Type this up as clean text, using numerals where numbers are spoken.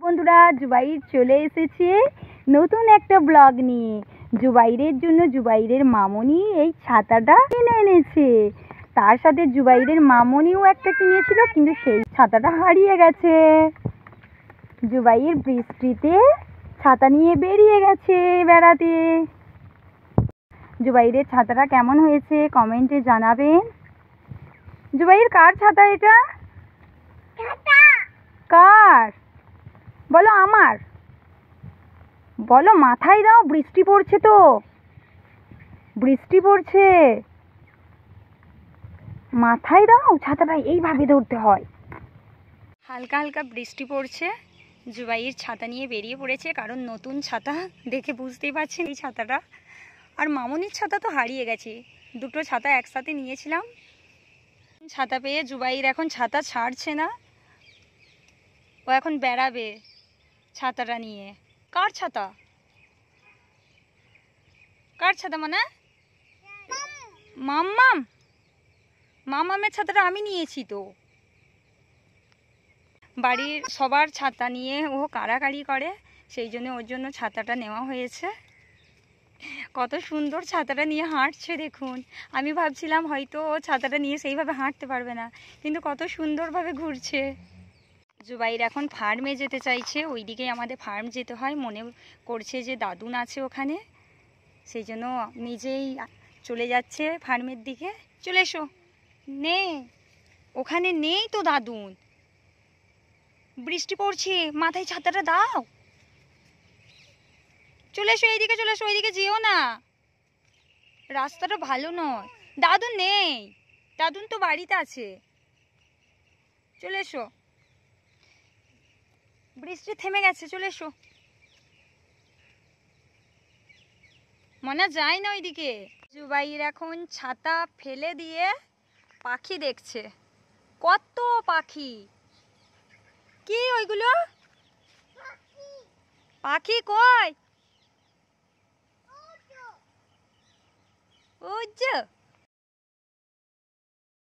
বন্ধুরা, জুবাইর চলে এসেছে নতুন একটা ব্লগ নিয়ে। জুবাইরের জন্য জুবাইরের মামনি এই ছাতাটা কিনে এনেছে। তার সাথে জুবাইরের মামনিও একটা কিনেছিল, কিন্তু সেই ছাতাটা হারিয়ে গেছে। জুবাইর বৃষ্টিতে ছাতা নিয়ে বেরিয়ে গেছে বেড়াতে। জুবাইরের ছাতাটা কেমন হয়েছে কমেন্টে জানাবেন। জুবাইর, কার ছাতা এটা? কার বলো? আমার বলো, মাথায় দাও, বৃষ্টি পড়ছে তো, বৃষ্টি পড়ছে, মাথায় দাও ছাতাটা, এইভাবে ধরতে হয়। হালকা হালকা বৃষ্টি পড়ছে। জুবাইর ছাতা নিয়ে বেরিয়ে পড়েছে, কারণ নতুন ছাতা দেখে বুঝতেই পারছেন এই ছাতাটা। আর মামনির ছাতা তো হারিয়ে গেছে। দুটো ছাতা একসাথে নিয়েছিলাম। ছাতা পেয়ে জুবাইর এখন ছাতা ছাড়ছে না, ও এখন বেড়াবে ছাতাটা নিয়ে। কার ছাতা? কার ছাতা মানে? মাম্মাম। মাম্মামের ছাতাটা আমি নিয়েছি তো। বাড়ির সবার ছাতা নিয়ে ও কাড়াকাড়ি করে, সেই জন্য ওর জন্য ছাতাটা নেওয়া হয়েছে। কত সুন্দর ছাতাটা নিয়ে হাঁটছে দেখুন। আমি ভাবছিলাম হয়তো ও ছাতাটা নিয়ে সেইভাবে হাঁটতে পারবে না, কিন্তু কত সুন্দরভাবে ঘুরছে। জুবাইর এখন ফার্মে যেতে চাইছে, ওইদিকেই আমাদের ফার্ম যেতে হয়। মনে করছে যে দাদুন আছে ওখানে, সেই জন্য নিজেই চলে যাচ্ছে ফার্মের দিকে। চলে এসো। নে, ওখানে নেই তো দাদুন, বৃষ্টি পড়ছে, মাথায় ছাতাটা দাও। চলে এসো, এইদিকে চলে এসো, ওইদিকে যেও না, রাস্তাটা ভালো নয়। দাদুন নেই, দাদুন তো বাড়িতে আছে। চলে এসো, বৃষ্টি থেমে গেছে, চলে এসো। মনে যায় না ওইদিকে। জুবাইর এখন ছাতা ফেলে দিয়ে পাখি দেখছে। কত পাখি! কি ওইগুলো? পাখি কই? ওই যে